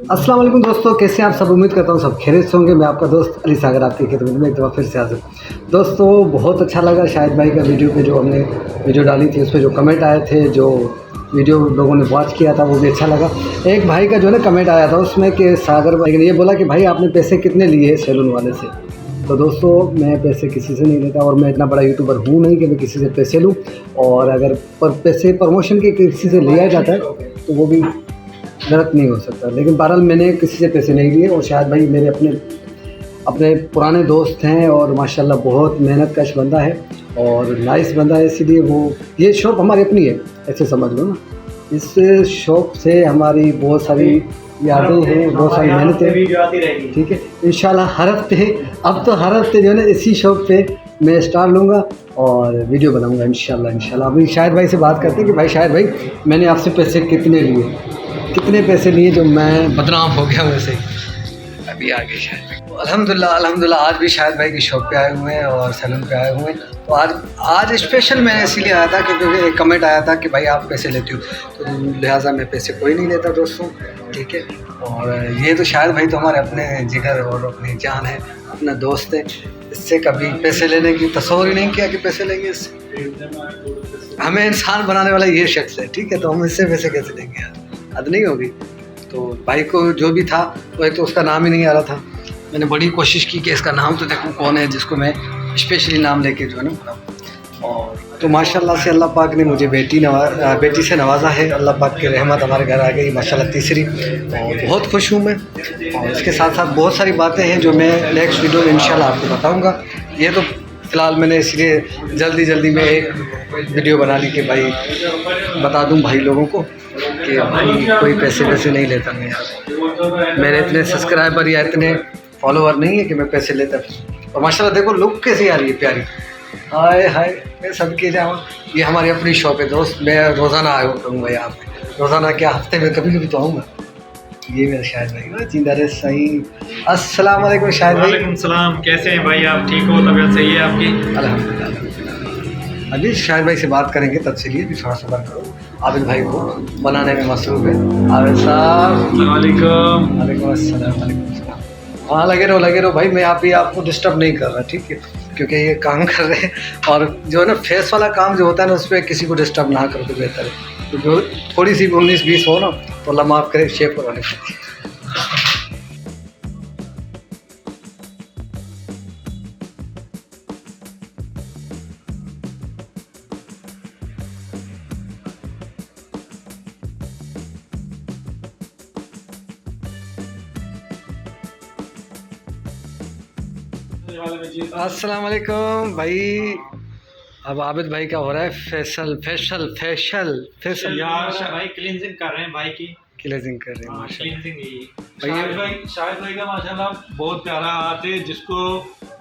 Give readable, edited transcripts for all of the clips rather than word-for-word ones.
अस्सलाम वालेकुम दोस्तों, कैसे हैं आप सब। उम्मीद करता हूँ सब खैरियत से होंगे। मैं आपका दोस्त अली सागर आपकी खिदमत में एक दफ़ा फिर से हाजिर। दोस्तों बहुत अच्छा लगा शाहिद भाई का वीडियो पे जो हमने वीडियो डाली थी, उस पर जो कमेंट आए थे, जो वीडियो लोगों ने वॉच किया था, वो भी अच्छा लगा। एक भाई का जो है ना कमेंट आया था उसमें कि सागर भाई ने ये बोला कि भाई आपने पैसे कितने लिए सैलून वाले से। तो दोस्तों मैं पैसे किसी से नहीं लेता और मैं इतना बड़ा यूट्यूबर हूँ नहीं कि मैं किसी से पैसे लूँ। और अगर पैसे प्रमोशन के किसी से लिया जाता है तो वो भी गलत नहीं हो सकता। लेकिन बहरहाल मैंने किसी से पैसे नहीं लिए और शायद भाई मेरे अपने अपने पुराने दोस्त हैं और माशाल्लाह बहुत मेहनत कश बंदा है और नाइस बंदा है, इसीलिए वो ये शॉप हमारी अपनी है, ऐसे समझ लो ना। इस शॉप से हमारी बहुत सारी यादें हैं, बहुत सारी मेहनतें। ठीक है, इंशाल्लाह हर हफ्ते, अब तो हर हफ्ते जो है ना इसी शॉप पे मैं स्टार लूँगा और वीडियो बनाऊँगा इंशाल्लाह। अभी शाहिद भाई से बात करते हैं कि भाई शाहिद भाई मैंने आपसे पैसे कितने पैसे लिए जो मैं बदनाम हो गया वैसे ही। अभी आगे शायद अल्हम्दुलिल्लाह आज भी शाहिद भाई की शॉप पे आए हुए हैं और सैलून पे आए हुए हैं। तो आज स्पेशल मैं इसीलिए आया था क्योंकि एक कमेंट आया था कि भाई आप पैसे लेते हो, तो लिहाजा मैं पैसे कोई नहीं लेता दोस्तों। ठीक है, और ये तो शाहिद भाई तो हमारे अपने जिगर और अपनी जान है, अपना दोस्त है। इससे कभी पैसे लेने की तस्वीर ही नहीं किया कि पैसे लेंगे इससे। हमें इंसान बनाने वाला ये शख्स है, ठीक है, तो हम इससे पैसे कैसे लेंगे यार, हद नहीं होगी। तो भाई को जो भी था वो एक तो उसका नाम ही नहीं आ रहा था। मैंने बड़ी कोशिश की कि इसका नाम तो देखूँ कौन है जिसको मैं स्पेशली नाम लेके जो है ना बताऊँ। और तो माशाल्लाह से अल्लाह पाक ने मुझे बेटी से नवाजा है। अल्लाह पाक की रहमत हमारे घर आ गई माशाल्लाह तीसरी, और बहुत खुश हूँ मैं। और इसके साथ साथ बहुत सारी बातें हैं जो मैं नेक्स्ट वीडियो में इंशाल्लाह आपको बताऊँगा। ये तो फ़िलहाल मैंने इसलिए जल्दी में एक वीडियो बना ली कि भाई बता दूं भाई लोगों को कि भाई कोई पैसे नहीं लेता मैं यार। मेरे इतने सब्सक्राइबर या इतने फॉलोवर नहीं है कि मैं पैसे लेता। और माशाल्लाह देखो लुक कैसी आ रही है प्यारी, हाय हाय मैं सबके जाऊँ। ये हमारी अपनी शॉप है दोस्त, मैं रोज़ाना आया करूँगा यहाँ पे, रोज़ाना क्या हफ्ते में कभी तो आऊँगा। ये मेरा शाहिद भाई जिंदा रहे सही। अस्सलाम वालेकुम शाहिद भाई। वालेकुम सलाम, कैसे हैं भाई आप? ठीक हो? तबीयत सही है आपकी? अल्हम्दुलिल्लाह। अभी शाहिद भाई से बात करेंगे, तब से लिए भी थोड़ा सा बात करो। आबिद भाई को बनाने में मसरूफ़ है। आबिद साहब वालेकुम। वालेकुम अस्सलाम। हाँ लगे रहो भाई, मैं आप ही आपको डिस्टर्ब नहीं कर रहा, ठीक है, क्योंकि ये काम कर रहे हैं और जो है ना फेस वाला काम जो होता है ना उस पर किसी को डिस्टर्ब ना करो तो बेहतर है। तो जो थोड़ी सी 19-20 हो ना तो अल्लाह माफ़ करे, शेप करवाने पड़ती है। अस्सलाम वालेकुम भाई। अब आबिद भाई का हो रहा है फेशियल यार भाई क्लींजिंग कर रहे हैं भाई की, क्लीजिंग कर रहे हैं माशाल्लाह। क्लींजिंग शाहिद भाई का माशाल्लाह बहुत प्यारा आर्ट है। जिसको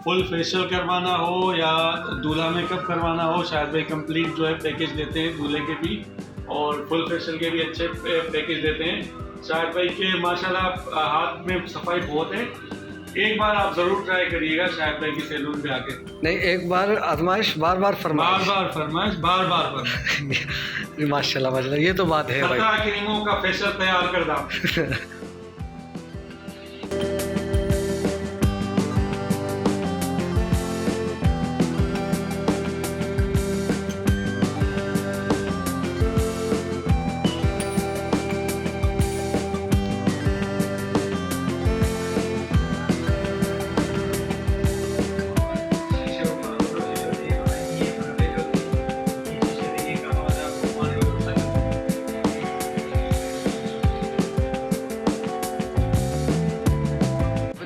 फुल फेशियल करवाना हो या दूल्हा मेकअप करवाना हो, शाहिद भाई कंप्लीट जो है पैकेज देते हैं, दूल्हे के भी और फुल फेशियल के भी अच्छे पैकेज देते हैं। शाहिद भाई के माशाल्लाह हाथ में सफाई बहुत है। एक बार आप जरूर ट्राई करिएगा शाहिद भाई की सैलून पे आके। नहीं, एक बार आजमाइश बार फरमाइश माशाल्लाह ये तो बात है भाई। क्रीमों का फेशियल तैयार कर दाम।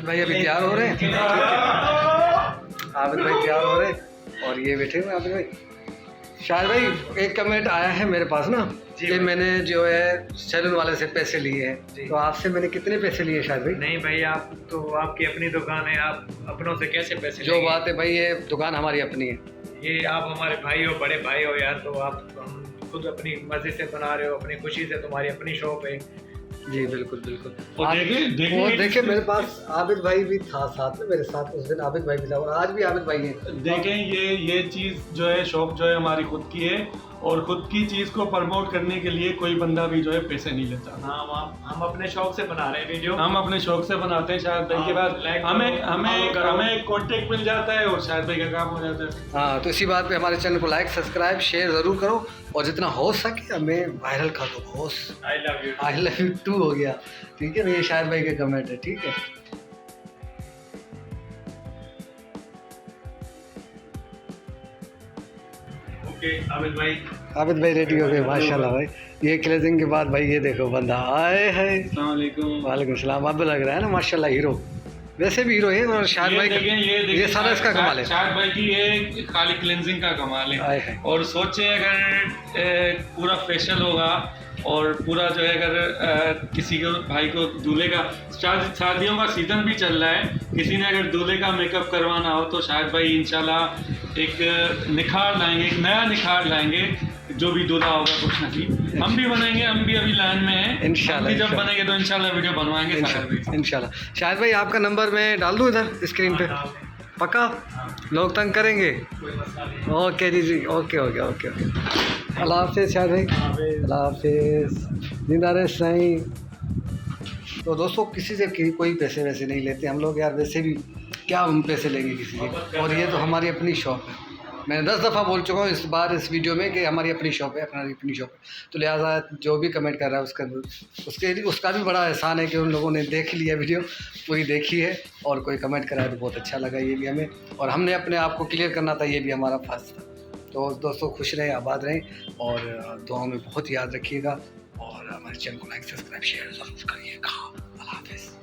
भाई अभी तैयार हो रहे हैं, आबिद भाई तैयार हो रहे हैं और ये बैठे हुए आबिद भाई। शाहिद भाई एक कमेंट आया है मेरे पास ना कि मैंने जो है सैलून वाले से पैसे लिए हैं, तो आपसे मैंने कितने पैसे लिए शाहिद भाई? नहीं भाई, आप तो आपकी अपनी दुकान है, आप अपनों से कैसे पैसे जो बात है भाई, ये दुकान हमारी अपनी है। ये आप हमारे भाई हो, बड़े भाई हो यार, तो आप हम खुद अपनी मर्जी से बना रहे हो, अपनी खुशी से, तुम्हारी अपनी शॉप है। जी बिल्कुल। वो देखे मेरे पास आबिद भाई भी था साथ में, मेरे साथ उस दिन आबिद भाई भी था और आज भी आबिद भाई है। देखें ये चीज़ जो है, शॉप जो है हमारी खुद की है और ख़ुद की चीज़ को प्रमोट करने के लिए कोई बंदा भी जो है पैसे नहीं लेता। हाँ, हम अपने शौक से बना रहे हैं वीडियो, हम अपने शौक से बनाते हैं। शाहिद भाई के बाद हमें कॉन्टेक्ट मिल जाता है और शाहिद भाई का काम हो जाता है। हाँ, तो इसी बात पे हमारे चैनल को लाइक, सब्सक्राइब, शेयर ज़रूर करो और जितना हो सके हमें वायरल कर दो boss. I love you too हो गया, ठीक है। ये शाहिद भाई का कमेंट है, ठीक है। ओके, आबिद भाई रेडी हो गए माशाल्लाह भाई। ये क्लेजिंग के बाद भाई ये देखो बंदा आए है। अस्सलाम वालेकुम। वालेकुम सलाम। अब लग रहा है ना माशाल्लाह हीरो, वैसे भी हीरो है। और शाहिद भाई ये सारा इसका कमाल है। शाहिद भाई की ये खाली क्लेंजिंग का कमाल है। और सोचे अगर पूरा फेशियल होगा और पूरा जो है अगर किसी को भाई को दूल्हे का शादियों का सीज़न भी चल रहा है, किसी ने अगर दूल्हे का मेकअप करवाना हो तो शाहिद भाई इंशाल्लाह एक निखार लाएंगे, एक नया निखार लाएंगे। जो भी दूल्हा होगा कुछ नसीब हम भी बनाएंगे, हम भी अभी लाइन में हैं इंशाल्लाह। जब बनेंगे तो इंशाल्लाह वीडियो बनवाएंगे इंशाल्लाह। शाहिद भाई आपका नंबर मैं डाल दूँ इधर स्क्रीन पे, पक्का? लोग तंग करेंगे? ओके जी, ओके ओके ओके ओके। अल्लाह हाफिज़ शाहिद भाई, अल्लाह हाफिज़, जिंदा रहे सही। तो दोस्तों किसी से कोई पैसे वैसे नहीं लेते हम लोग यार, वैसे भी क्या हम पैसे लेंगे किसी से। और ये तो हमारी अपनी शॉप है। मैंने 10 दफ़ा बोल चुका हूँ इस बार इस वीडियो में कि हमारी अपनी शॉप है, हमारी अपनी शॉप है। तो लिहाजा जो भी कमेंट कर रहा है उसका भी बड़ा एहसान है कि उन लोगों ने देख लिया, वीडियो पूरी देखी है और कोई कमेंट करा है तो बहुत अच्छा लगा ये भी हमें। और हमने अपने आप को क्लियर करना था, ये भी हमारा फर्ज था। तो दोस्तों खुश रहें, आबाद रहें और दुआओं में बहुत याद रखिएगा। और हमारे चैनल को लाइक, सब्सक्राइब, शेयर ज़रूर करिएगा। अल्लाह हाफ़िज़।